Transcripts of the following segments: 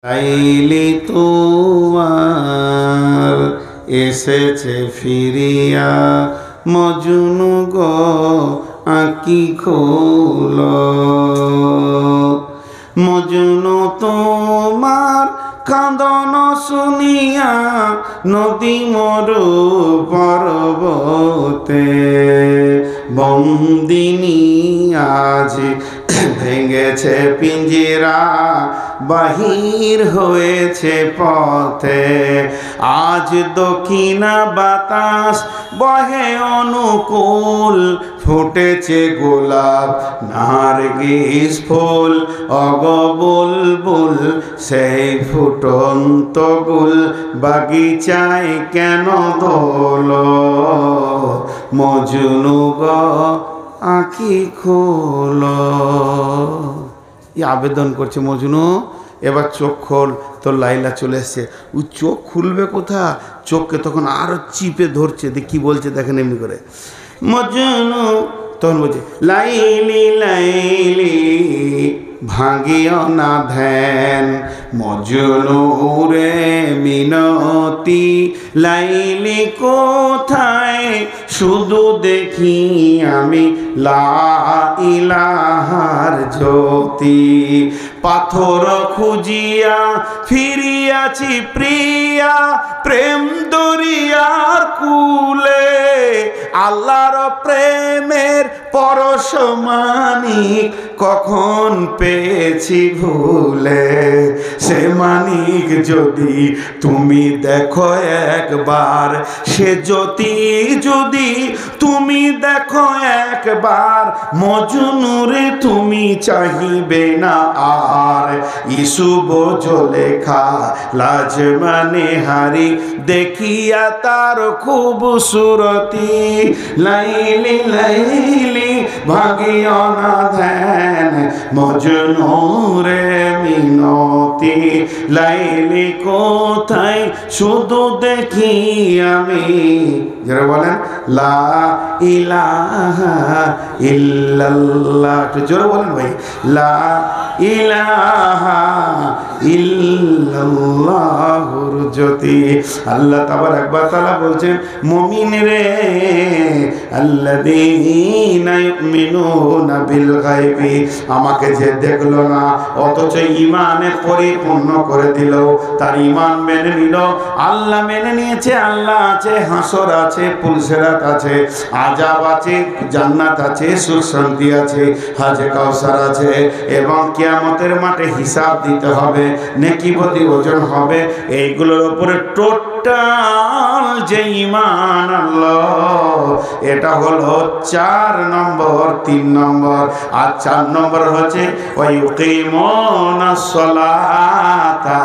লাইলি তোমার এসেছে ফিরিয়া, মজনু গো আঁকি খোল। মজনু তোমার কাঁদন শুনিয়া নদী মরু পর্বতে, বন্দিনী আজ ভেঙেছে পিঞ্জিরা, বাহির হয়েছে পথে। আজ দক্ষিণা বাতাস বহে অনুকূল, ফুটেছে গোলাপ নার্গিস ফুল। অগ বুলবুল সেই ফুটন্ত গুল, বাগিচায় কেন দোল? মজনু গো আঁখি খোল। আবেদন করছে মজনু, এবার চোখ খোল। তো লাইলা চলে এসছে। ও চোখ খুলবে কোথা, চোখকে তখন আরো চিপে ধরছে। কি বলছে দেখেন এমনি করে, মজনু তখন বলছে লাইলি লাইলি ভাঙিও না ধ্যান, মজনু রে মিনতি লাইলি কোথায়, শুধু দেখি আমি লা ইলাহার জ্যোতি। পাথর খুঁজিয়া ফিরিয়াছি প্রিয়া, প্রেম দরিয়ার কুলে। আল্লাহর প্রেমের পরশমানিক কখন পেয়েছি ভুলে। সে মানিক যদি তুমি দেখো একবার, সে জ্যোতি যদি তুমি দেখো একবার, মজনুরে তুমি চাহিবে না আর। ইসুব জলেখা লাজ মানে হারি, দেখিয়া তার খুবসুরতি। লাইলি লাইলি ভাগিও না ধ্যান, মজনু রে মিনতি লাইলি কোথায়, শুধু দেখি আমি। যারা বলেন লা ইলাহা ইল্লাল্লাহ, একটু জোরে বলেন ভাই, লা ইলাহা ইল্লাল্লাহুর জ্যোতি। আল্লাহ তাবারাক ওয়া তাআলা বলছেন, মুমিন রে আল্লাযীনা ইউমিনুনা বিল গায়বি, আমাকে যে দেখলো না অথচ ঈমানে পরিপূর্ণ করে দিল, তার ঈমান মেনে নিল। আল্লাহ মেনে নিয়েছে, আল্লাহ আছে, হাসর আছে, পুলসিরাত আছে, আযাব আছে, জান্নাত আছে, সুখ শান্তি আছে, হাজে কাউসার আছে, এবং কিয়ামতের মাঠে হিসাব দিতে হবে, নেকি প্রতি ওজন হবে। এইগুলোর উপরে টোটাল যে ঈমান আল্লাহ, এটা হলো 4 নম্বর, 3 নম্বর। আর 4 নম্বর হচ্ছে ওয়ায়ুকিমুনাস সালাতা,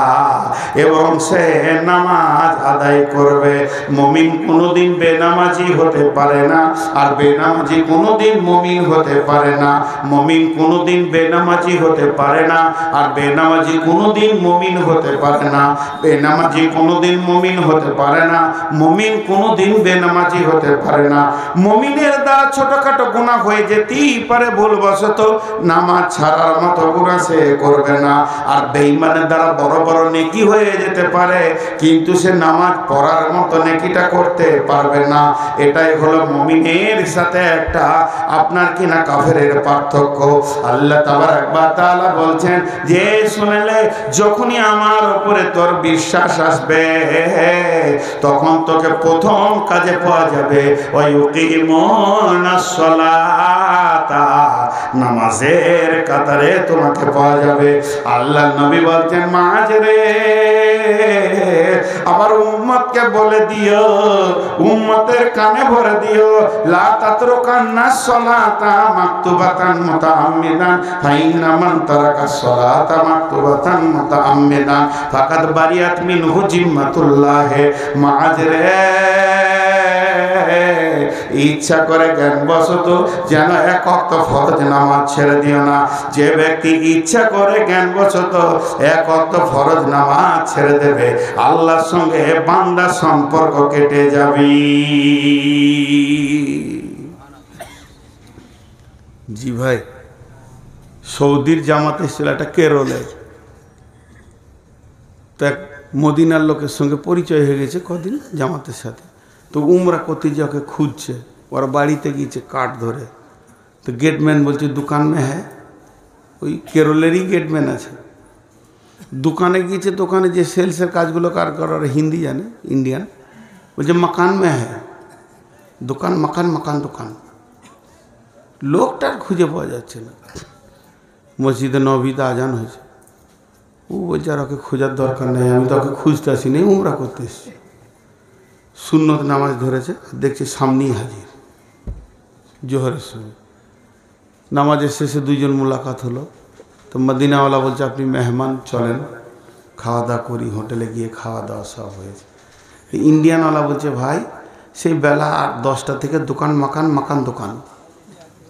এবং সে নামাজ আদায় করবে। মুমিন কোনোদিন বেনামাজি হতে পারে না, আর বেনামাজি কোনোদিন মুমিন হতে পারে না। মুমিন কোনোদিন বেনামাজি হতে পারে না, আর বেনামাজি কোনোদিন মুমিন হতে পারে না। বেনামাজি কোনোদিন মুমিন হতে পারে না, মুমিন কোনোদিন বেনামাজি হতে পারে না। মুমিনের দ্বারা ছোটখাটো গুনাহ হয়ে যেতেই পারে ভুলবশত, নামাজ ছাড়ার মতো গুনাহ সে করবে না। আর বেঈমানের দ্বারা বড় বড় নেকি হয়ে যেতে পারে, কিন্তু সে নামাজ পড়ার মতো নেকিটা করতে পারবে না। এটাই হলো মুমিনের সাথে একটা আপনার কিনা কাফেরের পার্থক্য। আল্লাহ তাবারাক ওয়া তাআলা বলছেন যে শুনলে যখনই আমার উপরে তোর বিশ্বাস আসবে, তখন তোকে প্রথম কাজে পাওয়া যাবে ওয়ায়ুকিমুনাস সালাতা, নামাজের কাতারে তোমাকে পাওয়া যাবে। আল্লাহ নবী বলছেন, মাঝ রে আমার উম্মতকে বলে দিও, উম্মতের কানে ভরে দিও, লা তাতরুকান্নাস সালাতা মাকতুবাতান মুতাআম্মিদান, ফাইন্না মান তারাকাস সালাতা মাকতুবাতান মুতাআম্মিদান ফাকাদ বারিয়াত মিনহু জিম্মাতুল্লাহ। মাঝ রে ইচ্ছা করে জ্ঞানবশত যেন এক ওয়াক্ত ফরজ নামাজ ছেড়ে দিও না। যে ব্যক্তি ইচ্ছা করে জ্ঞানবশত এক ওয়াক্ত ফরজ নামাজ ছেড়ে দেবে, আল্লাহর সঙ্গে বান্দার সম্পর্ক কেটে যাবে। জি ভাই, সৌদির জামাতে ছিল, এটা কেরলের। তো এক মদিনার লোকের সঙ্গে পরিচয় হয়ে গেছে কদিন জামাতের সাথে। তো উমরা করতে যে ওকে খুঁজছে, ওরা বাড়িতে গিয়েছে কাঠ ধরে। তো গেটম্যান বলছে দোকান মে হ্যাঁ, ওই কেরলেরই গেটম্যান আছে। দোকানে গিয়েছে, দোকানে যে সেলসের কাজগুলো কার করার হিন্দি জানে, ইন্ডিয়ান, বলছে মকান মে হ্যাঁ, দোকান মকান মকান দোকান। লোকটার খুঁজে পাওয়া যাচ্ছে না। মসজিদে নবীতে আজান হয়েছে, ও বলছে আর ওকে খোঁজার দরকার নেই, আমি তো ওকে খুঁজতে আসিনি, উমরা করতে এসেছি। সুন্নত নামাজ ধরেছে, দেখছে সামনেই হাজির জোহরের সময়। নামাজের শেষে দুইজন মোলাকাত হলো। তো মদিনাওয়ালা বলছে আপনি মেহমান, চলেন খাওয়া দাওয়া করি, হোটেলে গিয়ে খাওয়া দাওয়া সব হয়েছে। ইন্ডিয়ানওয়ালা বলছে ভাই সেই বেলা 10টা থেকে দোকান মাকান মাকান দোকান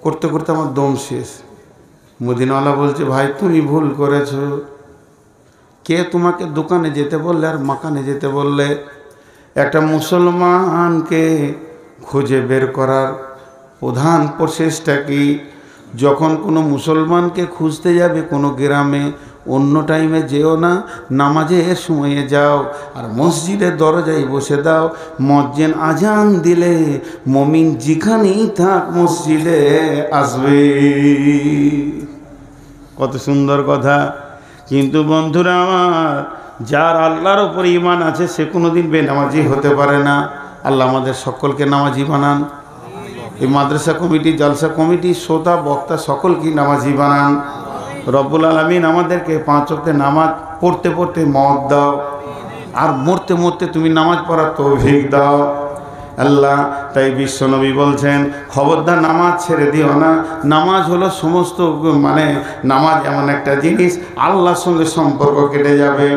করতে করতে আমার দম শেষ। মদিনাওয়ালা বলছে ভাই তুমি ভুল করেছো, কে তোমাকে দোকানে যেতে বললে আর মাকানে যেতে বললে? একটা মুসলমানকে খুঁজে বের করার প্রধান প্রচেষ্টা কি? যখন কোনো মুসলমানকে খুঁজতে যাবে কোনো গ্রামে, অন্য টাইমে যেও না, নামাজের সময়ে যাও আর মসজিদের দরজায় বসে দাও। মুয়াজ্জিন আজান দিলে মুমিন যেখানেই থাক মসজিদে আসবে। কত সুন্দর কথা। কিন্তু বন্ধুরা আমার, যার আল্লাহর উপর ঈমান আছে সে কোনোদিন বেনামাজি হতে পারে না। আল্লাহ আমাদের সকলকে নামাজি বানান। এই মাদ্রাসা কমিটি, জলসা কমিটি, শ্রোতা বক্তা সকলকে নামাজি বানান। রব্বুল আলামিন আমাদেরকে 5 ওয়াক্তে নামাজ পড়তে পড়তে মওত দাও, আর মরতে মরতে তুমি নামাজ পড়ার তৌফিক দাও আল্লাহ। তাই বিশ্বনবী বলছেন খবরদার নামাজ ছেড়ে দিও না। নামাজ হলো সমস্ত, মানে নামাজ এমন একটা জিনিস আল্লাহর সঙ্গে সম্পর্ক কেটে যাবে।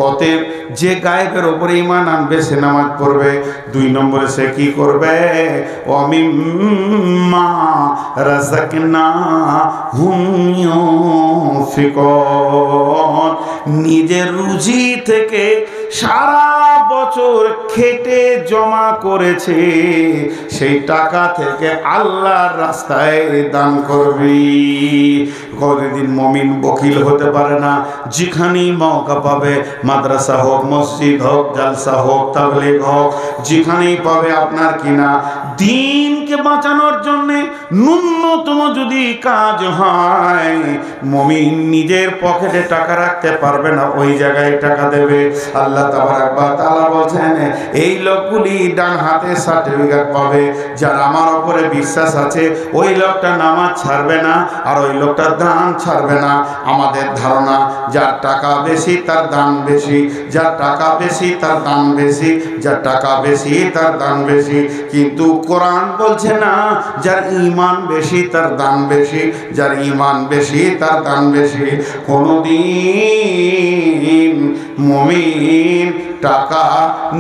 অতএব যে গায়েবের ওপরে ঈমান আনবে সে নামাজ পড়বে। 2 নম্বরে সে কি করবে? ওয়ামিম্মা রাযাকনাহুম ইউনফিকুন। নিজের রুজি থেকে সারা বছর খেটে জমা করেছে সেই টাকা থেকে আল্লাহর রাস্তায় দান করবি। কোনদিন মুমিন বকিল হতে পারে না। যেখানেই মওকা পাবে, মাদ্রাসা হোক, মসজিদ হোক, জালসা হোক, তাবলীগ হোক, যেখানেই পাবে আপনার কিনা দ্বীনকে বাঁচানোর জন্য ন্যূনতম যদি কাজ হয়, মুমিন নিজের পকেটে টাকা রাখতে পারবে না, ওই জায়গায় টাকা দেবে। আল্লাহ তাবারাক ওয়া তাআলা বলেন এই লোকগুলি ডান হাতে সার্টিফিকেট পাবে। যার আমার উপরে বিশ্বাস আছে ওই লোকটা নামাজ ছাড়বে না, আর ওই লোকটা দান ছাড়বে না। আমাদের ধারণা যার টাকা বেশি তার দান বেশি, যার টাকা বেশি তার দান বেশি, যার টাকা বেশি তার দান বেশি। কিন্তু কোরআন বলছে না, যার ঈমান বেশি তার দান বেশি, যার ঈমান বেশি তার দান বেশি। কোনদিন মুমিন টাকা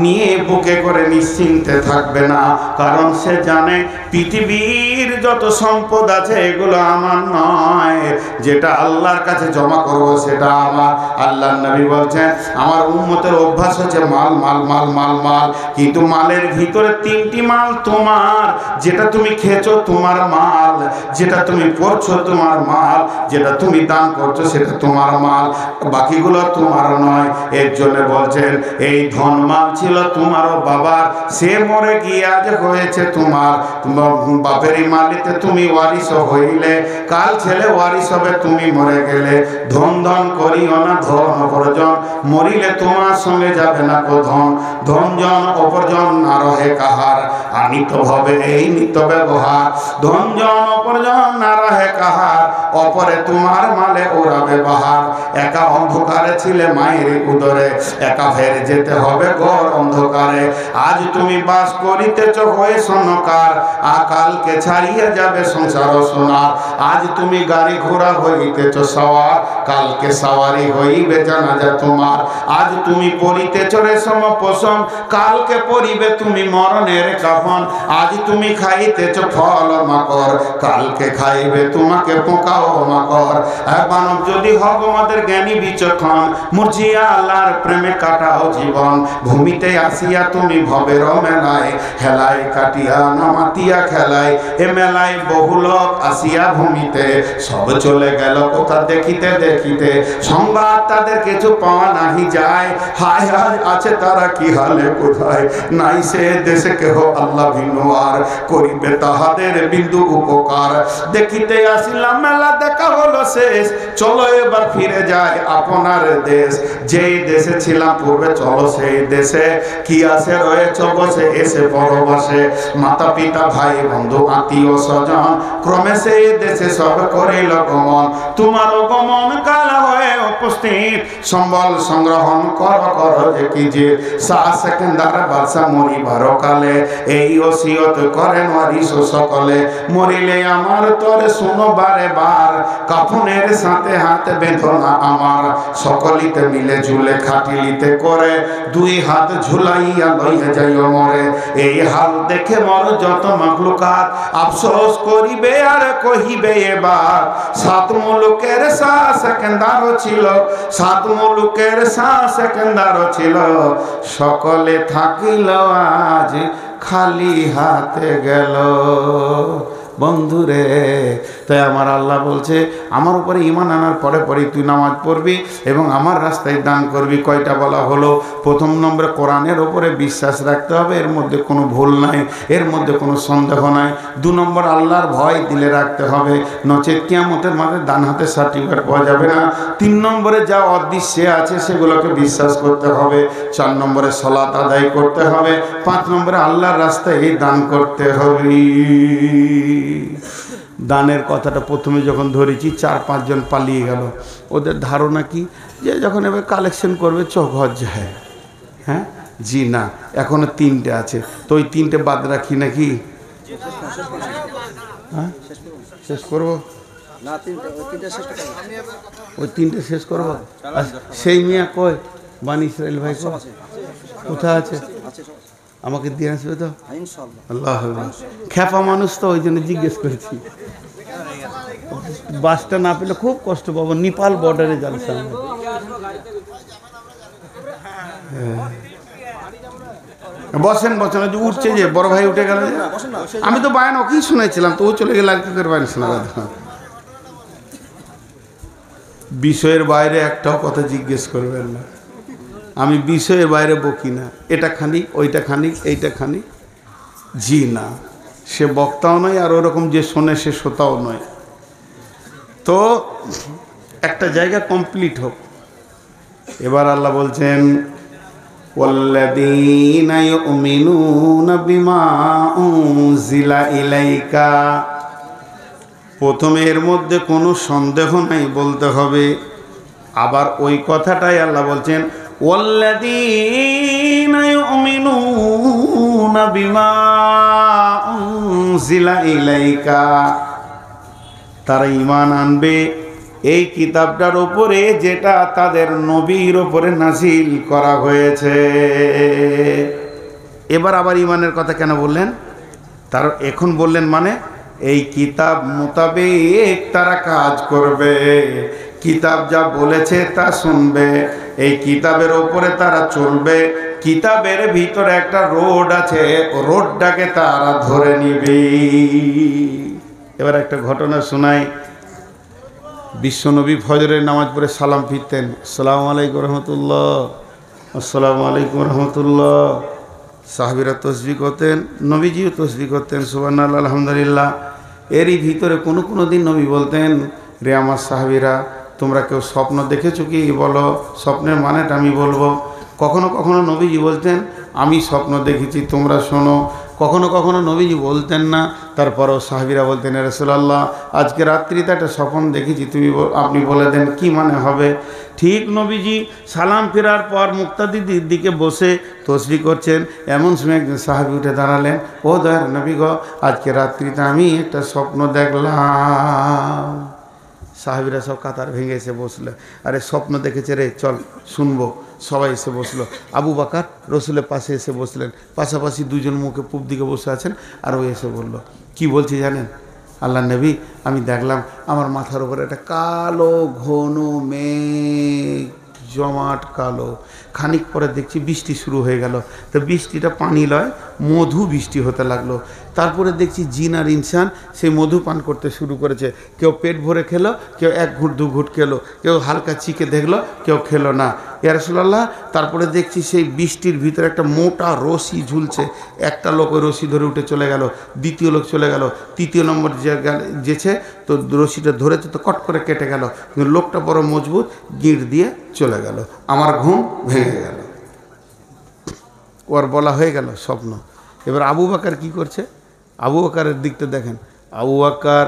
নিয়ে বুকে করে নিশ্চিন্তে থাকবে না, কারণ সে জানে পৃথিবীর যত সম্পদ আছে এগুলো আমার নয়, যেটা আল্লাহর কাছে জমা করব সেটা আমার। আল্লাহর নবী বলছেন আমার উম্মতের অভ্যাস হচ্ছে মাল মাল মাল মাল মাল, কিন্তু মালের ভিতরে 3টি মাল তোমার। যেটা তুমি খেয়েছো তোমার মাল, যেটা তুমি পড়ছো তোমার মাল, যেটা তুমি দান করছো সেটা তোমার মাল, বাকিগুলো তোমার নয়। এর জন্য বলছেন এই ধন মাল ছিল তোমারও বাবার, সে মরে গিয়ে আজ হয়েছে তোমার। বাপেরই মালিতে তুমি ওয়ারিস হইলে, কাল ছেলে ওয়ারিস হবে তুমি মরে গেলে। ধন ধন করিও না ধন অপরজন, মরিলে তোমার সঙ্গে যাবে না কো ধন। ধন জন অপরজন না রহে কাহার, আনিত ভাবে এই নিত ব্যবহার। ধন জন অপরজন না রহে কাহার, অপরে তোমার মালে ওরাবে বাহার। একা অন্ধকারে ছিলে মায়ের উদরে, একা ফের যেতে হবে ঘর অন্ধকারে। আজ তুমি বাস করিতেছ হয়ে সোনকার, আকালকে ছাড়িয়ে যাবে সংসার সোনার। আজ তুমি গাড়ি ঘোড়া হইতেছ সওয়ার, কালকে সওয়ারি হইবে জানাজা তোমার। আজ তুমি পরিতেছ রেশম পোষণ, কালকে পরিবে তুমি মরণের কাফন। আজ তুমি খাইতেছ ফল মাকর, কালকে খাইবে তোমাকে পোকা ও মাকর। মানব যদি হব আমাদের জ্ঞানী বিচক্ষণ, মুরজিয়া আল্লাহর প্রেমে কাটাও জীবন। ভূমিতে আসিয়া তুমি ভবের মেলায়, হেলায় কাটিয়া নামাতিয়া খেলায়। এ মেলা বেলায় বহু লোক আসিয়া ভূমিতে, সব চলে গেল কোথা দেখিতে দেখিতে, সংবাদ তাদের কিছু পাওয়া নাহি যায়। হায় হায় আছে তারা কি হালে কোথায়, নাই সে দেশে কেহ আল্লাহ ভিন্ন আর করিবে তাহাদের বিন্দু উপকার। দেখিতে আসিলাম মেলা দেখা হলো শেষ, চলো এবার ফিরে যায় আপনার দেশ। যেই দেশে ছিলাম পূর্বে চলো সেই দেশে, কি আছে রয়েছে বসে এসে পরবাসে। মাতা পিতা ভাই বন্ধু আত্মীয় স্বজন ক্রমে সেই দেশে সব করিল গমন। তোমারও গমন কাল হয়ে উপস্থিত, সম্বল সংগ্রহণ কর কর যে কি যে শাহ সেকেন্দার বাদশা মরিবার কালে, এই ওসিয়ত করেন ওয়ারিস সকলে। মরিলে আমার তোরে শুনো বারে বার, কাফনের সাথে হাত বেঁধো না আমার। সকলিতে মিলে ঝুলে খাটিলিতে করে, দুই হাত ঝুলাইয়া লইয়া যাইও মরে। এই হাল দেখে মর যত মাখলুকাত, আফসোস করিবে আর কহিবে এবার। সাত মুলুকের শাহ সেকেন্দার ছিল, সাত মুলুকের শাহ সেকেন্দার ছিল, সকলে থাকিল আজ খালি হাতে গেল। বন্ধুরে, তাই আমার আল্লাহ বলছে আমার উপরে ঈমান আনার পরে পরে তুই নামাজ পড়বি এবং আমার রাস্তায় দান করবি। কয়টা বলা হলো? প্রথম নম্বরে কোরআনের ওপরে বিশ্বাস রাখতে হবে, এর মধ্যে কোনো ভুল নাই, এর মধ্যে কোনো সন্দেহ নাই। দু নম্বর আল্লাহর ভয় দিলে রাখতে হবে, নচেত কিয়ামতের মাঝে ডান হাতে সার্টিফিকেট পাওয়া যাবে না। তিন নম্বরে যা অদৃশ্যে আছে সেগুলোকে বিশ্বাস করতে হবে। চার নম্বরে সালাত আদায় করতে হবে। পাঁচ নম্বরে আল্লাহর রাস্তায় দান করতে হবে। দানের কথাটা প্রথমে যখন ধরেছি 4-5 জন পালিয়ে গেল। ওদের ধারণা কি যে যখন এবার কালেকশন করবে চোখ যায়। হ্যাঁ জি না, এখনো 3টে আছে, তো ওই 3টে বাদ রাখি নাকি? হ্যাঁ শেষ করবো না? ওই 3টে শেষ করবো। সেই মিয়া কয় বানি ইসরাইল ভাই কোথায় আছে? আমাকে দিয়ে আসবে তো আল্লাহ। খেপা মানুষ তো, ওই জন্য জিজ্ঞেস করেছি। বাসটা না পেলে খুব কষ্ট পাবো। নেপাল বর্ডারে জালসা। বসেন বসেন, উঠছে যে বড় ভাই উঠে গেল। আমি তো বায়ান ওকেই শুনেছিলাম, তো ও চলে গেলে আর কি করে বায়ান শোনা। বিষয়ের বাইরে একটাও কথা জিজ্ঞেস করবেন না। আমি বিষয়ের বাইরে বকি না। এটা খানিক, ওইটা খানিক, এইটা খানিক, জি না। সে বক্তাও নয়, আর ওরকম যে শোনে সে শ্রোতাও নয়। তো একটা জায়গা কমপ্লিট হোক। এবার আল্লাহ বলছেন ওয়াল্লাযীনা ইউমিনুনা বিমা উনজিলা ইলাইকা। প্রথমে এর মধ্যে কোনো সন্দেহ নাই বলতে হবে। আবার ওই কথাটাই আল্লাহ বলছেন ওয়াল্লাযীনা ইউমিনুনা বিমা উনজিলা ইলাইকা। তারা ঈমান আনবে এই কিতাবটার উপরে যেটা তাদের নবীর উপরে নাযিল করা হয়েছে। এবার আবার ঈমানের কথা কেন বললেন? তার এখন বললেন মানে এই কিতাব মোতাবেক তারা কাজ করবে, কিতাব যা বলেছে তা শুনবে, এই কিতাবের ওপরে তারা চলবে। কিতাবের ভিতরে একটা রোড আছে, রোডটাকে তারা ধরে নিবে। এবার একটা ঘটনা শোনাই। বিশ্বনবী ফজরের নামাজ পড়ে সালাম ফিরতেন, আসসালামু আলাইকুম রহমতুল্লাহ, আসসালামু আলাইকুম রহমতুল্লাহ। সাহাবীরা তসবিহ করতেন, নবীজিও তসবিহ করতেন, সুবহানাল্লাহ আলহামদুলিল্লাহ। এরই ভিতরে কোনো দিন নবী বলতেন, রে আমার সাহাবীরা, তোমরা কেউ স্বপ্ন দেখেছো কি? বলো, স্বপ্নের মানেটা আমি বলবো। কখনো কখনো নবীজি বলতেন, আমি স্বপ্ন দেখেছি, তোমরা শোনো। কখনো কখনো নবীজি বলতেন না, তারপরেও সাহাবীরা বলতেন, ইয়া রাসূলুল্লাহ, আজকে রাত্রিতে একটা স্বপ্ন দেখেছি, আপনি বলে দেন কি মানে হবে। ঠিক নবীজি সালাম ফেরার পর মুক্তাদির দিকে বসে তসবিহ করছেন, এমন সময় একজন সাহাবী উঠে দাঁড়ালেন, ও দয়ার নবী গো, আজকে রাত্রিতে আমি একটা স্বপ্ন দেখলাম। সাহাবীরা সব কাতার ভেঙে এসে বসলো, আরে স্বপ্ন দেখেছে রে, চল শুনবো। সবাই এসে বসলো। আবু বকর রসুলের পাশে এসে বসলেন, পাশাপাশি দুজন মুখে পূব দিকে বসে আছেন। আর ও এসে বলল, কি বলছি জানেন? আল্লাহ নবী, আমি দেখলাম আমার মাথার উপরে একটা কালো ঘন মেঘ জমাট কালো। খানিক পরে দেখছি বৃষ্টি শুরু হয়ে গেল। তো বৃষ্টিটা পানি লয়, মধু বৃষ্টি হতে লাগলো। তারপরে দেখছি জিন আর ইনসান সেই মধু পান করতে শুরু করেছে। কেউ পেট ভরে খেলো, কেউ এক ঘুট দু ঘুট খেলো, কেউ হালকা চিকে দেখলো, কেউ খেলো না। ইয়া রাসূলুল্লাহ, তারপরে দেখছি সেই বৃষ্টির ভিতরে একটা মোটা রশি ঝুলছে। একটা লোক ওই রশি ধরে উঠে চলে গেল, দ্বিতীয় লোক চলে গেল, তৃতীয় নম্বর যেছে তো রশিটা ধরেছে তো কট করে কেটে গেল, কিন্তু লোকটা বড় মজবুত, গিঁট দিয়ে চলে গেল। আমার ঘুম ভেঙে গেল। ওর বলা হয়ে গেল স্বপ্ন। এবার আবু বকর কি করছে? আবু বকরের দিকটা দেখেন। আবু বকর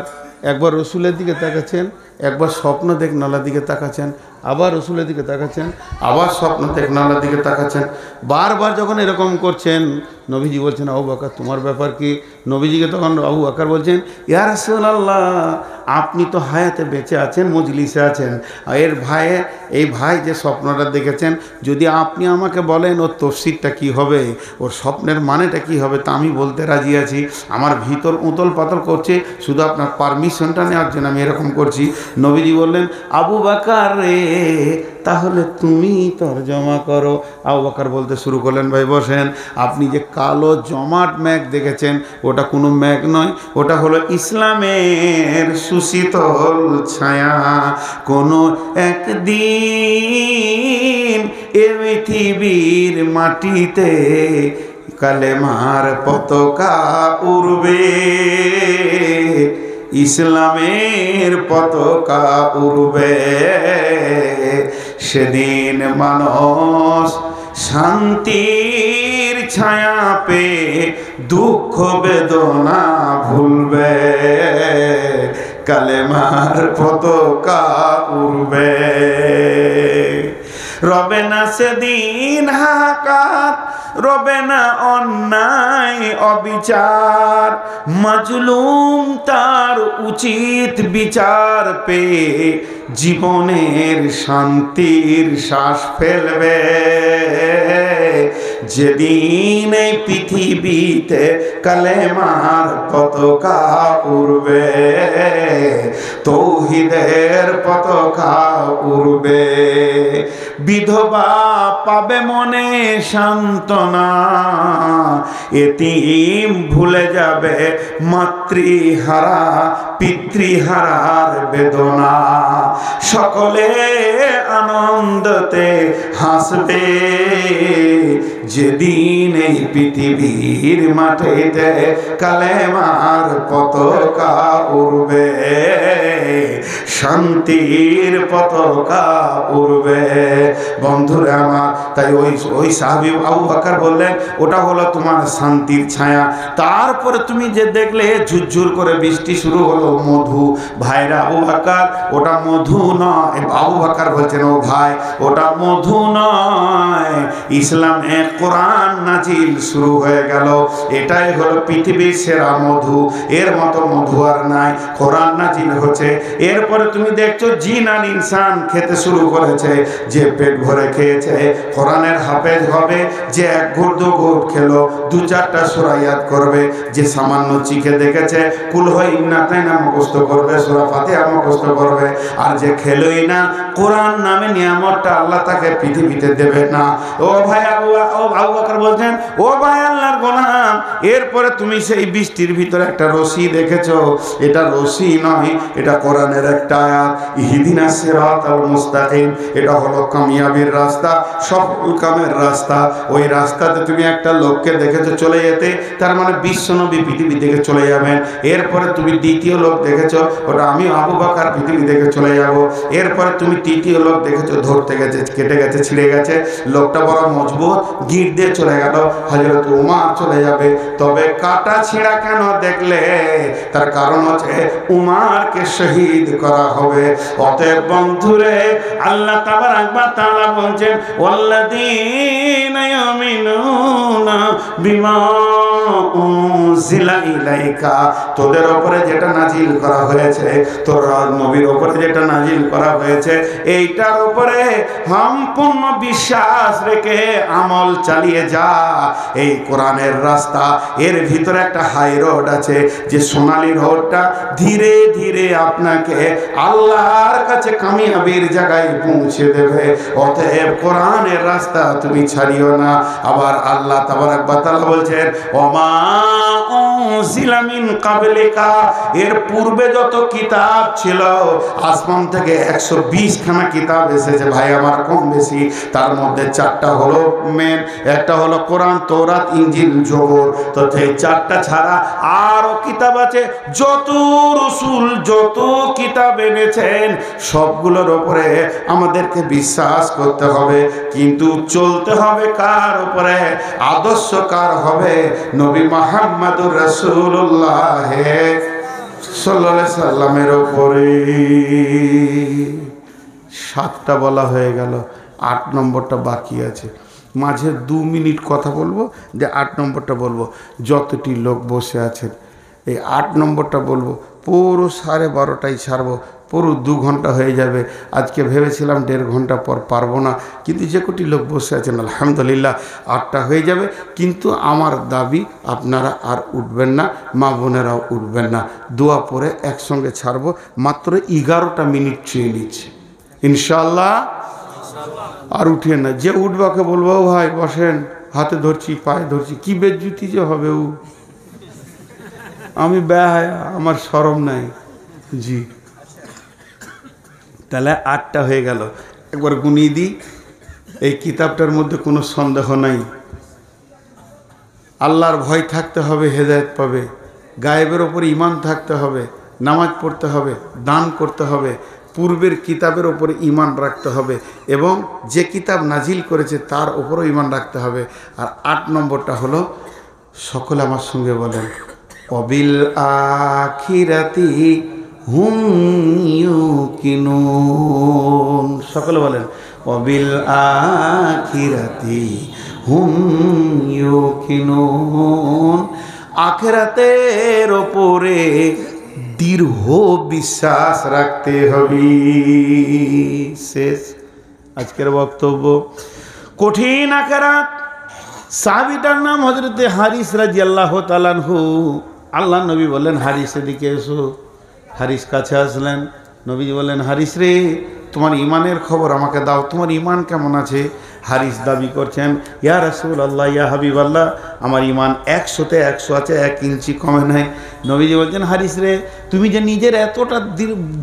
একবার রসুলের দিকে তাকাচ্ছেন, একবার স্বপ্ন দেখনালার দিকে তাকাচ্ছেন, আবার রসুলের দিকে তাকাচ্ছেন, আবার স্বপ্ন দেখনালার দিকে তাকাচ্ছেন। বারবার যখন এরকম করছেন, নবীজি বলছেন আবু বকর তোমার ব্যাপার কি? নবীজিকে তখন আবু বকর বলছেন, ইয়া রাসূলুল্লাহ, আপনি তো হায়াতে বেঁচে আছেন, মজলিসে আছেন, এই ভাই যে স্বপ্নটা দেখেছেন, যদি আপনি আমাকে বলেন ওর তফসিরটা কী হবে, ওর স্বপ্নের মানেটা কী হবে, তা আমি বলতে রাজি আছি। আমার ভিতর উতল পাতল করছে, শুধু আপনার পারমিশনটা নেওয়ার জন্য আমি এরকম করছি। নবীজি বললেন, আবু বকর রে, তাহলে তুমি তরজমা করো। আবু বকর বলতে শুরু করলেন, ভাই বসেন। আপনি যে কালো জমাট মেঘ দেখেছেন, ওটা কোনো মেঘ নয়, ওটা হলো ইসলামের সুশীতল ছায়া। কোনো একদিন এ পৃথিবীর মাটিতে কালেমার পতাকা উড়বে, ইসলামের পতাকা উড়বে। সেদিন মানুষ শান্তির ছায়া পেয়ে দুঃখ বেদনা ভুলবে, কালেমার পতাকা উড়বে। রবে না সেদিন হাহাকার, রবে না অন্যায় অবিচার, মাজলুম তার উচিত বিচার পেয়ে জীবনের শান্তির শ্বাস ফেলবে। যেদিন এই পৃথিবীতে কালেমার পতাকা উড়বে, তৌহিদের পতাকা উড়বে। বিধবা পাবে মনে সান্ত্বনা, এতিম ভুলে যাবে মাতৃহারা পিতৃহারার বেদনা। সকলে আনন্দতে হাসবে, যেদিন এই পৃথিবীর মাঠেতে কালেমার পতাকা উড়বে, শান্তির পতাকা উড়বে। বন্ধুরা আমার, তাই ওই সাহাবী আবু বকর বললেন, ওটা হলো তোমার শান্তির ছায়া। তারপরে তুমি যে দেখলে ঝুরঝুর করে বৃষ্টি শুরু হলো, মধু। ভাইরা আবু বকর, ওটা মধু নয়। আবু বকর বলছেন, ও ভাই, ওটা মধু নয়, ইসলামে কোরআন নাজিল শুরু হয়ে গেল। এটাই হলো পৃথিবীর সেরা মধু, এর মতো মধু আর নাই। কোরআন নাজিল হচ্ছে, এরপরে তুমি দেখছো জিন আর ইনসান খেতে শুরু করেছে। যে পেট ভরে খেয়েছে কোরআনের হাফেজ হবে, যে এক ঘুট দু ঘুট খেলো, দু চারটা সূরা ইয়াদ করবে, যে সামান্য চিখে দেখেছে কুল হয় ইন্নাতাইনা মুখস্থ করবে, সূরা ফাতিহা মুখস্থ করবে। আর যে খেলোই না, কোরআন নামে নিয়ামতটা আল্লাহ তাকে পৃথিবীতে দেবে না। ও ভাই আবু বকর বলছেন, ও ভাই আল্লাহর গোলাম, এরপরে তুমি সেই বৃষ্টির ভিতরে একটা রশি দেখেছো, এটা রশি নয়, এটা কোরআনের একটা আয়াত, ইহদিনাস সিরাতাল মুস্তাকিম। এটা হলো কামিয়াবির রাস্তা, সফল কামের রাস্তা। ওই রাস্তাতে তুমি একটা লোককে দেখেছো চলে যেতে, তার মানে বিশ্বনবী পৃথিবী থেকে চলে যাবেন। এরপরে তুমি দ্বিতীয় লোক দেখেছো, ওটা আমি আবু বকর পৃথিবী থেকে চলে যাব। এরপরে তুমি তৃতীয় লোক দেখেছো, ধরতে গেছে, কেটে গেছে, ছিঁড়ে গেছে, লোকটা বড় মজবুত, গিঁট দিয়ে চলে গেল। হযরত উমর চলে যাবে। তবে কাটা ছিঁড়া কেন দেখলে? তার কারণ হচ্ছে উমরকে শহীদ করা হবে। অতএব বন্ধুরে, আল্লাহ তাবারাক ওয়া তাআলা বলছেন, ওয়াল্লাযীনা ইউমিনুনা বিমা উনজিলা ইলাইকা, তোদের উপরে যেটা নাজিল করা হয়েছে, তোর নবীর উপরে যেটা নাজিল করা হয়েছে, এইটার উপরে সম্পূর্ণ বিশ্বাস রেখে আমল চালিয়ে যা। এই কোরআনের রাস্তা, এর ভিতরে একটা হাই রোড আছে, যে সোনালী রোডটা ধীরে ধীরে আপনাকে আল্লাহর কাছে কামিয়াবির জায়গায় পৌঁছে দেবে। অতএব কোরআনের রাস্তা তুমি ছাড়িও না। আবার আল্লাহ তাবারাক ওয়া তাআলা বলছেন, ওমা উনজিলা মিন ক্বাবলিকা, এর পূর্বে যত কিতাব ছিল, আসমান থেকে 120 খানা কিতাব এসেছে ভাই আমার, কম বেশি। তার মধ্যে 4টা হলো মেন, একটা হলো কোরআন, তৌরাত, ইনজিল, জবুর। তো এই 4টা ছাড়া আরো কিতাব আছে। যত রাসূল যত কিতাব এনেছেন সবগুলোর উপরে আমাদেরকে বিশ্বাস করতে হবে, কিন্তু চলতে হবে কার উপরে? আদর্শ কার হবে? নবী মুহাম্মদুর রাসূলুল্লাহ সাল্লাল্লাহু আলাইহি সাল্লামের উপরে। 7টা বলা হয়ে গেল, 8 নম্বরটা বাকি আছে। মাঝে 2 মিনিট কথা বলবো, যে 8 নম্বরটা বলবো। যতটি লোক বসে আছেন এই 8 নম্বরটা বলবো, পুরো 12:30টায় ছাড়বো, পুরো 2 ঘন্টা হয়ে যাবে। আজকে ভেবেছিলাম 1.5 ঘন্টা পর পারবো না, কিন্তু যে কোটি লোক বসে আছেন আলহামদুলিল্লাহ 8টা হয়ে যাবে। কিন্তু আমার দাবি, আপনারা আর উঠবেন না, মা বোনেরাও উঠবেন না, দোয়া পরে একসঙ্গে ছাড়বো। মাত্র 11টা মিনিট চেয়ে নিচ্ছে ইনশাআল্লাহ। আর উঠিয়ে না, যে উঠবাকে বলবো ভাই বসেন, হাতে ধরছি পায়ে ধরছি, কি বেজ্জুতি যে হবে। আমি বেহায়া, আমার শরম নাই জি। তাহলে 8টা হয়ে গেল, একবার গুনিয়ে দিই। এই কিতাবটার মধ্যে কোনো সন্দেহ নাই, আল্লাহর ভয় থাকতে হবে, হেদায়েত পাবে। গায়েবের ওপরে ঈমান থাকতে হবে, নামাজ পড়তে হবে, দান করতে হবে, পূর্বের কিতাবের ওপরে ঈমান রাখতে হবে, এবং যে কিতাব নাজিল করেছে তার ওপরও ঈমান রাখতে হবে। আর 8 নম্বরটা হলো, সকলে আমার সঙ্গে বলেন, অবিল আখিরাতি হুম ইউকিনুন। সকলে বলেন, অবিল আখিরাতি হুম ইউকিনুন। আখিরাতের ওপরে দৃঢ় বিশ্বাস রাখতে হবে। শেষ আজকের বক্তব্য। কঠিন আখিরাত। সাহাবীটার নাম হযরতে হারিস রাদিয়াল্লাহু তাআলা আনহু। আল্লাহ নবী বললেন, হারিস এদিকে এসো। হারিস কাছে আসলেন, নবীজি বললেন, হারিস রে, তোমার ইমানের খবর আমাকে দাও, তোমার ইমান কেমন আছে? হারিস দাবি করছেন, ইয়া রাসূলুল্লাহ, ইয়া হাবিবাল্লাহ, আমার ইমান 100-তে 100 আছে, 1 ইঞ্চি কমে নাই। নবীজি বলছেন, হারিস রে, তুমি যে নিজের এতটা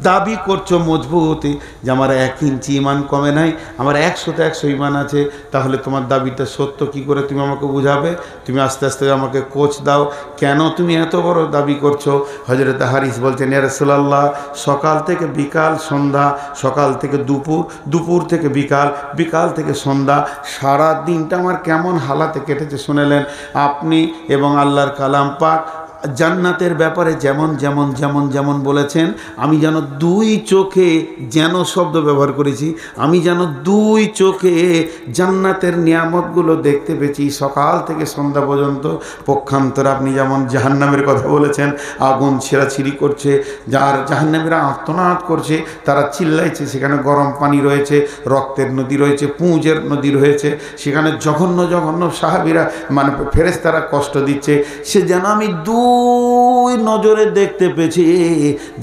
দাবি করছো মজবুত যে আমার 1 ইঞ্চি ইমান কমে নাই, আমার 100-তে 100 ইমান আছে, তাহলে তোমার দাবিটা সত্য কি করে তুমি আমাকে বুঝাবে? তুমি আস্তে আস্তে আমাকে কোচ দাও, কেন তুমি এত বড় দাবি করছো? হযরত হারিস বলছেন, ইয়া রাসূলুল্লাহ, সকাল থেকে বিকাল সন্ধ্যা, সকাল থেকে দুপুর, দুপুর থেকে বিকাল, বিকাল থেকে সন্ধ্যা, সারা দিনটা আমার কেমন হালাতে কেটেছে শুনেলেন আপনি। এবং আল্লাহর কালাম পাক জান্নাতের ব্যাপারে যেমন যেমন যেমন যেমন বলেছেন, আমি যেন 2 চোখে, যেন শব্দ ব্যবহার করেছি, আমি যেন 2 চোখে জান্নাতের নিয়ামতগুলো দেখতে পেয়েছি সকাল থেকে সন্ধ্যা পর্যন্ত। পক্ষান্তরে আপনি যেমন জাহান্নামের কথা বলেছেন, আগুন ছেঁড়াছিঁড়ি করছে, যার জাহান্নামীরা আর্তনাদ করছে, তারা চিল্লাইছে, সেখানে গরম পানি রয়েছে, রক্তের নদী রয়েছে, পুঁজের নদী রয়েছে, সেখানে জঘন্য জঘন্য সাহাবীরা মানে ফেরেশতারা কষ্ট দিচ্ছে। সে যেন আমি 2 নজরে দেখতে পেয়েছি,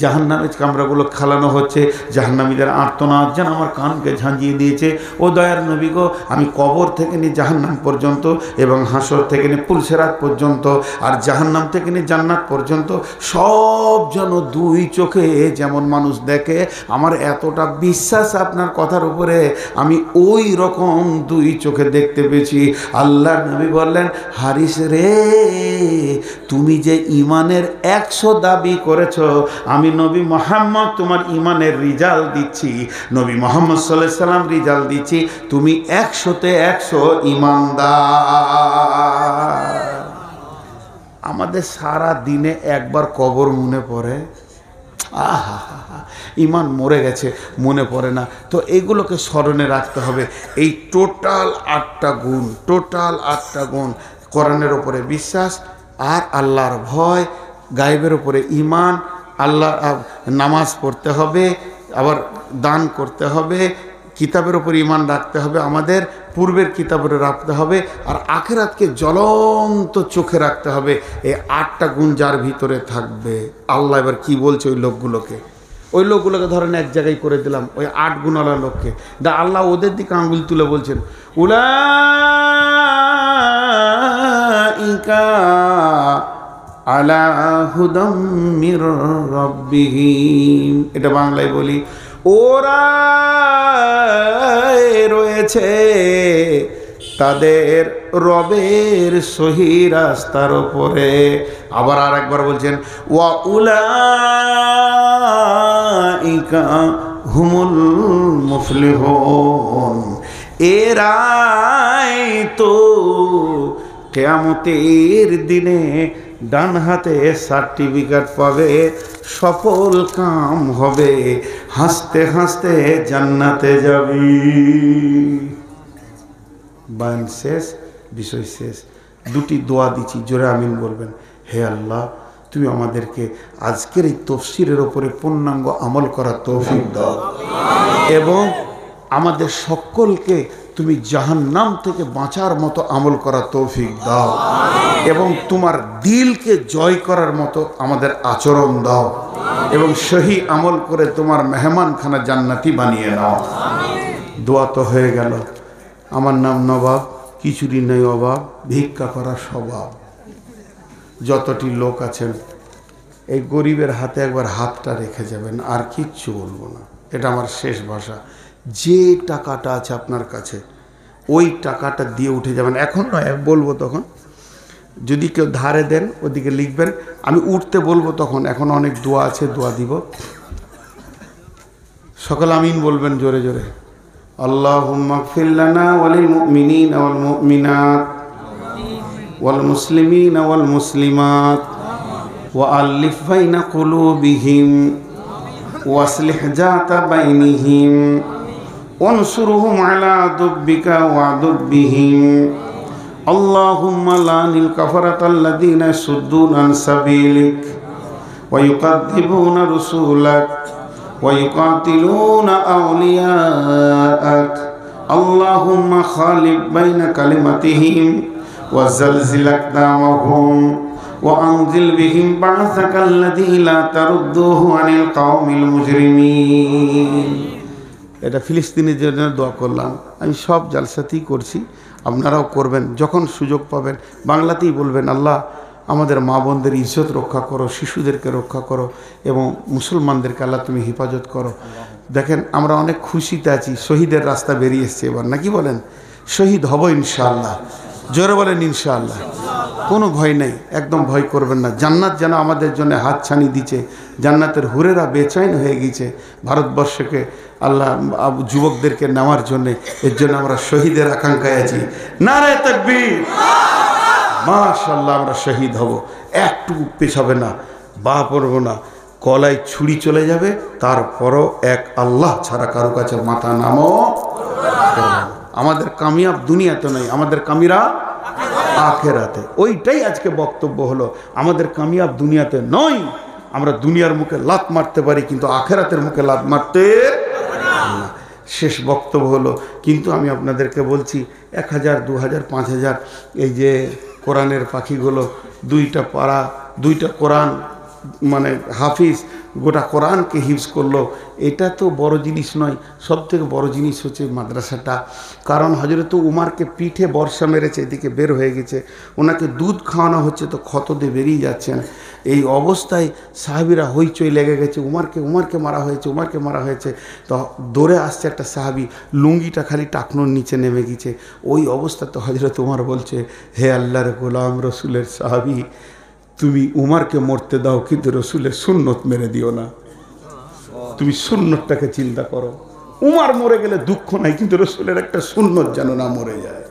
জাহান্নামের কামরাগুলো খালানো হচ্ছে, জাহান্নামীদের আর্তনাদ যেন আমার কানকে ঝাঁঝিয়ে দিয়েছে। ও দয়ার নবী গো, আমি কবর থেকে নিয়ে জাহান্নাম পর্যন্ত, এবং হাসর থেকে নিয়ে পুলসেরাত পর্যন্ত, আর জাহান্নাম থেকে নিয়ে জান্নাত পর্যন্ত সব যেন 2 চোখে যেমন মানুষ দেখে, আমার এতটা বিশ্বাস আপনার কথার উপরে, আমি ওই রকম 2 চোখে দেখতে পেয়েছি। আল্লাহ নবী বললেন, হারিস রে, তুমি যে ইমানের 100 দাবি করেছো, আমি নবী মুহাম্মদ তোমার ইমানের রিজাল্ট দিচ্ছি, নবী মুহাম্মদ সাল্লাল্লাহু আলাইহি সাল্লাম রিজাল্ট দিচ্ছি, তুমি 100-তে 100 ইমানদার। আমাদের সারা দিনে একবার কবর মনে পড়ে, আহা, ইমান মরে গেছে, মনে পড়ে না। তো এইগুলোকে স্মরণে রাখতে হবে। এই টোটাল 8টা গুণ, টোটাল 8টা গুণ, কোরআনের ওপরে বিশ্বাস, আর আল্লাহর ভয়, গায়েবের উপরে ঈমান, আল্লাহ নামাজ পড়তে হবে, আবার দান করতে হবে, কিতাবের উপর ঈমান রাখতে হবে, আমাদের পূর্বের কিতাবের রাখতে হবে, আর আখিরাতকে জ্বলন্ত চোখে রাখতে হবে। এই 8টা গুণ যার ভিতরে থাকবে, আল্লাহ এবার কি বলছে ওই লোকগুলোকে ধরেন এক জায়গায় করে দিলাম, ওই 8 গুণওয়ালা লোককে, আল্লাহ ওদের দিকে আঙ্গুল তুলে বলছেন উলাইকা আলা হুদাম মির রাব্বিহিম। এটা বাংলায় বলি, ওরা রয়েছে তাদের রবের সহি রাস্তার উপরে। আবার আরেকবার বলছেন ওয়া উলাইকা হুমুল মুফলিহুন, এরাই তো কিয়ামতের দিনে ডান হাতে সার্টিফিকেট পাবে, সফল কাম হবে, হাসতে হাসতে জান্নাতে যাবি। বায়ান শেষ, বিষয় শেষ। 2টি দোয়া দিচ্ছি, জোরে আমিন বলবেন। হে আল্লাহ, তুমি আমাদেরকে আজকের এই তফসিরের ওপরে পূর্ণাঙ্গ আমল করার তৌফিক দাও, এবং আমাদের সকলকে তুমি জাহান্নাম থেকে বাঁচার মতো আমল করার তৌফিক দাও, এবং তোমার দিলকে জয় করার মতো আমাদের আচরণ দাও, এবং সহি আমল করে তোমার মেহমানখানা জান্নাতি বানিয়ে নাও। দোয়া তো হয়ে গেল। আমার নাম নবাব, কিছুরই নেই অভাব, ভিক্ষা করার স্বভাব। যতটি লোক আছেন এই গরিবের হাতে একবার হাতটা রেখে যাবেন, আর কিচ্ছু বলবো না, এটা আমার শেষ ভাষা। যে টাকাটা আছে আপনার কাছে ওই টাকাটা দিয়ে উঠে যাবেন, এখন নয় বলবো তখন। যদি কেউ ধারে দেন ওদিকে লিখবেন, আমি উঠতে বলবো তখন। এখন অনেক দোয়া আছে, দোয়া দিব। সকল আমিন বলবেন জোরে জোরে। আল্লাহুম্মা গফির লানা ওয়ালিল মুমিনিনা ওয়াল মুমিনাত ওয়াল মুসলিমিনা ওয়াল মুসলিমাত ওয়া আলিফ বাইনা কুলুবিহিম ওয়াসলিহ যাতা বাইনিহিম ওয়ানসুরহুম আলা দুব্বিকা ওয়াদুব্বিহিম। আল্লাহুম্মা লানিল কাফারাতাল্লাযীনা ইয়াসুদ্দুনা আন সাবিলিক ওয়া ইউকাযযিবুনা রাসূলাক ওয়া ইউকাতিলুনা আউলিয়াআক। আল্লাহুম্মা খালিফ বাইনা কালিমাতিহিম ওয়া জালজিল আকদামাহুম ওয়া আনজিল বিহিম বা'সাকাল্লাযী লা তারুদ্দুহু আনিল কওমিল মুজরিমিন। এটা ফিলিস্তিনের জন্য দোয়া করলাম। আমি সব জালসাতেই করছি, আপনারাও করবেন। যখন সুযোগ পাবেন বাংলাতেই বলবেন, আল্লাহ আমাদের মা বোনদের ইজ্জত রক্ষা করো, শিশুদেরকে রক্ষা করো, এবং মুসলমানদেরকে আল্লাহ তুমি হেফাজত করো। দেখেন আমরা অনেক খুশিতে আছি, শহীদের রাস্তা বেরিয়ে এসছে এবার, নাকি বলেন? শহীদ হব ইনশাআল্লাহ, জোরে বলেন ইনশাআল্লাহ। কোনো ভয় নেই, একদম ভয় করবেন না। জান্নাত যেন আমাদের জন্য হাতছানি দিচ্ছে, জান্নাতের হুরেরা বেচৈন হয়ে গেছে ভারতবর্ষকে আল্লাহ যুবকদেরকে নেওয়ার জন্যে। এর জন্য আমরা শহীদের আকাঙ্ক্ষায় আছি। নারে তাকবীর, মাশাআল্লাহ, আমরা শহীদ হব, একটুকু পেছাবে না, বা পড়ব না, কলায় ছুরি চলে যাবে, তারপরও এক আল্লাহ ছাড়া কারো কাছে মাথা নামও। আমাদের কামিয়াব দুনিয়াতে নয়, আমাদের কামিরা আখেরাতে। ওইটাই আজকে বক্তব্য হলো, আমাদের কামিয়াব দুনিয়াতে নয়। আমরা দুনিয়ার মুখে লাত মারতে পারি, কিন্তু আখেরাতের মুখে লাত মারতে না। শেষ বক্তব্য হলো, কিন্তু আমি আপনাদেরকে বলছি 1000, 2000, 5000 এই যে কোরআনের পাখিগুলো, 2টা পারা, 2টা কোরআন মানে হাফিজ গোটা কোরআনকে হিফজ করলো, এটা তো বড় জিনিস নয়। সব থেকে বড় জিনিস হচ্ছে মাদ্রাসাটা। কারণ হযরত উমারকে পিঠে বর্ষা মেরেছে, এদিকে বের হয়ে গেছে, ওনাকে দুধ খাওয়ানো হচ্ছে তো ক্ষত দিয়ে বেরিয়ে যাচ্ছেন। এই অবস্থায় সাহাবিরা হইচই লেগে গেছে, উমারকে মারা হয়েছে, উমারকে মারা হয়েছে। তো দৌড়ে আসছে একটা সাহাবি, লুঙ্গিটা খালি টাকনোর নিচে নেমে গেছে। ওই অবস্থাতে হযরত উমার বলছে, হে আল্লাহর গোলাম, রসুলের সাহাবি, তুমি উমারকে মরতে দাও, কিন্তু রসুলের সুন্নত মেরে দিও না। তুমি সুন্নতটাকে চিন্তা করো। উমার মরে গেলে দুঃখ নাই, কিন্তু রসুলের একটা সুন্নত যেন না মরে যায়।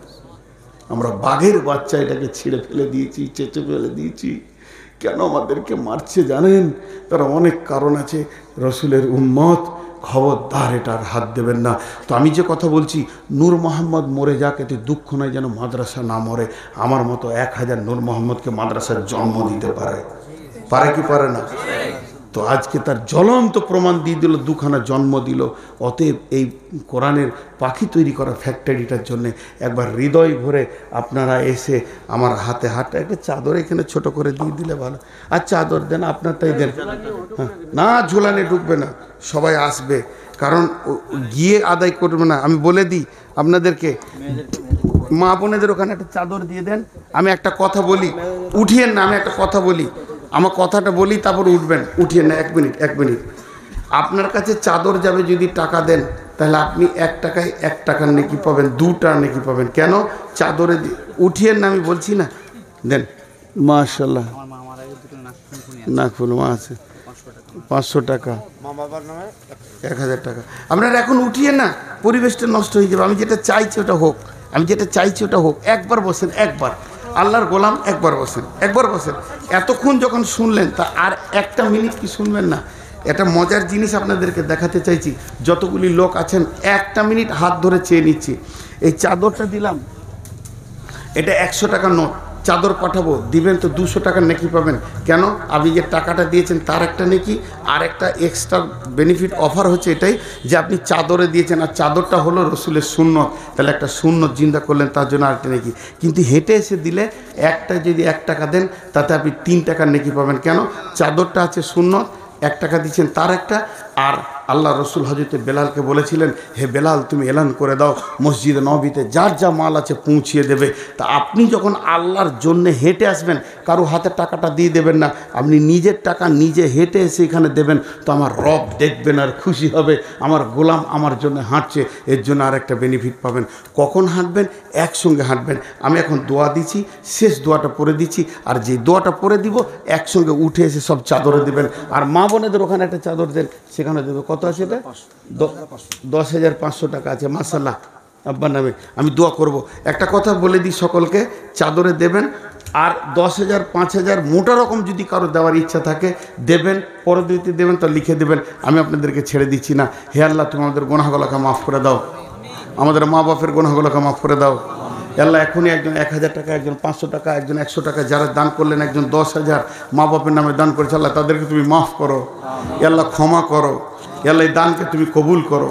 আমরা বাঘের বাচ্চা এটাকে ছিঁড়ে ফেলে দিয়েছি, চেঁচে ফেলে দিয়েছি। কেন আমাদেরকে মারছে জানেন? তার অনেক কারণ আছে। রসুলের উম্মত, খবরদার এটার হাত দেবেন না। তো আমি যে কথা বলছি, নূর মোহাম্মদ মরে যাক, এতে দুঃখ নয়, যেন মাদ্রাসা না মরে। আমার মতো 1000 নূর মোহাম্মদকে মাদ্রাসার জন্ম দিতে পারে, পারে কি পারে না? তো আজকে তার জ্বলন্ত প্রমাণ দিয়ে দিল, দুখানা জন্ম দিল। অতএব এই কোরআনের পাখি তৈরি করা ফ্যাক্টরিটার জন্যে একবার হৃদয় ভরে আপনারা এসে আমার হাতে হাতটা একটা চাদর এখানে ছোট করে দিয়ে দিলে ভালো। আর চাদর দেন, আপনারটাই দেন। হ্যাঁ, না ঝোলানে ঢুকবে না, সবাই আসবে, কারণ গিয়ে আদায় করবে না। আমি বলে দিই আপনাদেরকে, মা বোনেদের ওখানে একটা চাদর দিয়ে দেন। আমি একটা কথা বলি, উঠিয়েন না, আমি একটা কথা বলি, আমার কথাটা বলি তারপর উঠবেন, উঠিয়েন না। 1 মিনিট। আপনার কাছে চাদর যাবে, যদি টাকা দেন তাহলে আপনি 1 টাকায় 1 টাকার নেকি পাবেন, 2 টাকার নেকি পাবেন। কেন? চাদরে উঠিয়েন না, আমি বলছি না, দেন। মাশাআল্লাহ, নাকফুল মা আছে 500 টাকা, 1000 টাকা। আপনারা এখন উঠিয়ে না, পরিবেশটা নষ্ট হয়ে যাবে। আমি যেটা চাইছি ওটা হোক, আমি যেটা চাইছি ওটা হোক। একবার বসেন, একবার, আল্লাহর গোলাম, একবার বসেন, একবার বসেন। এতক্ষণ যখন শুনলেন, তা আর 1টা মিনিট কি শুনবেন না? এটা মজার জিনিস আপনাদেরকে দেখাতে চাইছি। যতগুলি লোক আছেন, 1টা মিনিট হাত ধরে চেয়ে নিচ্ছি। এই চাদরটা দিলাম, এটা 100 টাকার নোট। চাদর পাঠাবো, দিবেন তো 200 টাকার নেকি পাবেন। কেন? আপনি যে টাকাটা দিয়েছেন তার একটা নেকি, আর একটা এক্সট্রা বেনিফিট অফার হচ্ছে এটাই যে আপনি চাদরে দিয়েছেন, আর চাদরটা হলো রসুলের সুন্নত, তাহলে একটা সুন্নত জিন্দা করলেন, তার জন্য আরেকটা নেকি। কিন্তু হেঁটে এসে দিলে, একটা যদি 1 টাকা দেন তাতে আপনি 3 টাকার নেকি পাবেন। কেন? চাদরটা আছে সুন্নত, 1 টাকা দিচ্ছেন তার একটা। আর আল্লাহ রসুল হজরতে বেলালকে বলেছিলেন, হে বেলাল, তুমি এলান করে দাও মসজিদে নবীতে যার যা মাল আছে পৌঁছিয়ে দেবে। তা আপনি যখন আল্লাহর জন্যে হেঁটে আসবেন, কারো হাতে টাকাটা দিয়ে দেবেন না, আপনি নিজের টাকা নিজে হেঁটে এসে এখানে দেবেন, তো আমার রব দেখবেন আর খুশি হবে, আমার গোলাম আমার জন্য হাঁটছে, এর জন্য আর একটা বেনিফিট পাবেন। কখন হাঁটবেন? একসঙ্গে হাঁটবেন। আমি এখন দোয়া দিচ্ছি, শেষ দোয়াটা পড়ে দিচ্ছি, আর যে দোয়াটা পড়ে দিব একসঙ্গে উঠে এসে সব চাদরে দেবেন। আর মা বোনেদের ওখানে একটা চাদর দেন, সেখানে দেবে। কত আছে এটা? 10,500 টাকা আছে। মাশাআল্লাহ, আব্বার নামে আমি দোয়া করব। একটা কথা বলে দিই সকলকে, চাদরে দেবেন। আর 10,000 5,000 মোটা রকম যদি কারো দেওয়ার ইচ্ছা থাকে দেবেন, পরবর্তীতে দেবেন, তো লিখে দেবেন। আমি আপনাদেরকে ছেড়ে দিচ্ছি না। হে আল্লাহ, তুমি আমাদের গুনাহগুলোকে মাফ করে দাও, আমাদের মা বাপের গুনাহগুলোকে মাফ করে দাও। আল্লাহ, এখনই একজন 1000 টাকা, একজন 500 টাকা, একজন 100 টাকা যারা দান করলেন, একজন 10,000 মা বাপের নামে দান করেছে, আল্লাহ তাদেরকে তুমি মাফ করো, আল্লাহ ক্ষমা করো, আল্লাহ এই দানকে তুমি কবুল করো।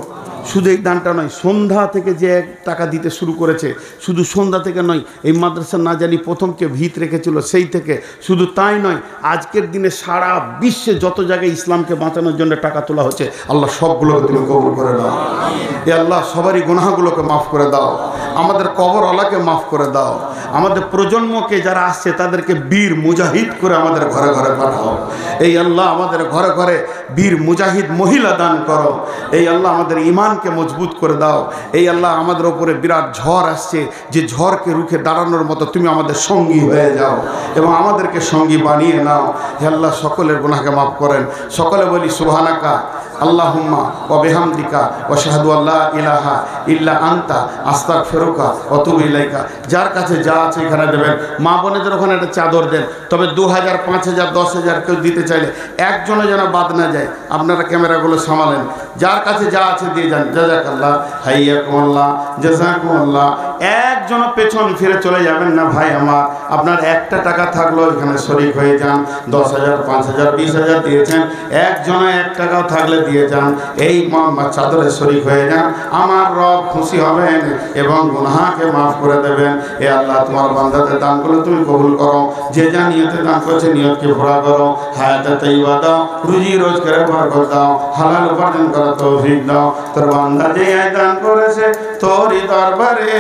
শুধু এই দানটা নয়, সন্ধ্যা থেকে যে 1 টাকা দিতে শুরু করেছে, শুধু সন্ধ্যা থেকে নয়, এই মাদ্রাসা না জানি প্রথমকে ভিত রেখেছিল সেই থেকে, শুধু তাই নয়, আজকের দিনে সারা বিশ্বে যত জায়গায় ইসলামকে বাঁচানোর জন্য টাকা তোলা হচ্ছে, আল্লাহ সবগুলোকে তুমি কবুল করে দাও। এ আল্লাহ, সবারই গুনাহগুলোকে মাফ করে দাও, আমাদের কবরওয়ালাকে মাফ করে দাও, আমাদের প্রজন্মকে যারা আসছে তাদেরকে বীর মুজাহিদ করে আমাদের ঘরে ঘরে পাঠাও। এই আল্লাহ, আমাদের ঘরে ঘরে বীর মুজাহিদ মহিলা দান করো। এই আল্লাহ, আমাদের ঈমানকে মজবুত করে দাও। এই আল্লাহ, আমাদের ওপরে বিরাট ঝড় আসছে, যে ঝড়কে রুখে দাঁড়ানোর মতো তুমি আমাদের সঙ্গী হয়ে যাও এবং আমাদেরকে সঙ্গী বানিয়ে নাও। হে আল্লাহ, সকলের গুনাহকে মাফ করেন। সকলে বলি সুবহানাকা আল্লাহুম্মা ওয়া বিহামদিকা ওয়া আশহাদু আল্লা ইলাহা ইল্লা আনতা আস্তাগফিরুকা ওয়া আতুবু ইলাইকা। যার কাছে যা আছে এখানে দেবেন। মা বোনেদের ওখানে একটা চাদর দেন। তবে 2000 5000 10,000 কেউ দিতে চাইলে একজনও যেন বাদ না যায়। আপনারা ক্যামেরাগুলো সামালেন, যার কাছে যা আছে দিয়ে যান। জাযাকাল্লাহ, হাইয়াকুমুল্লাহ, জাযাকুমুল্লাহ। একজনও পেছন ফিরে চলে যাবেন না ভাই আমার। আপনার 1টা টাকা থাকলেও এখানে শরীক হয়ে যান। 10,000 5,000 20,000 দিয়েছেন, একজনও 1 টাকাও থাকলে দিয়ে যান। এই চাদরে শরীক হয়ে যান, আমার রব খুশি হবেন এবং গুনাহকে মাফ করে দেবেন। এ আল্লাহ, তোমার বান্দাদের দানগুলো তুমি কবুল করো। যে যা নিয়তে দান করেছে নিয়তকে পুরা করো। হায়াতে তাইয়্যিবা দাও, রুজি রোজগারে বরকত দাও, হালাল উপার্জন করার তৌফিক দাও। তোর বান্দা যে দান করেছে তোরই দরবারে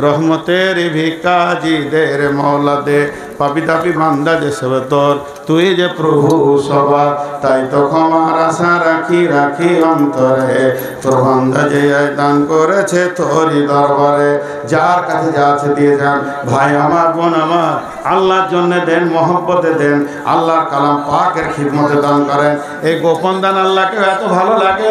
রহমতের ভিক্ষাজিদের মওলা দে। পাপি তাপি বান্দা যে সব তোর, তুই যে প্রভু সবার, তাই তো ক্ষমার আশা রাখি রাখি অন্তরে। তোর বান্দা যে দান করেছে তোরই দরবারে, যার কাছে যা আছে দিয়ে যান। ভাই আমার, বোন আমার, আল্লাহর জন্য দেন, মহব্বতে দেন, আল্লাহর কালাম পাকের খিদমতে দান করেন। এই গোপন দান আল্লাহকে এত ভালো লাগে।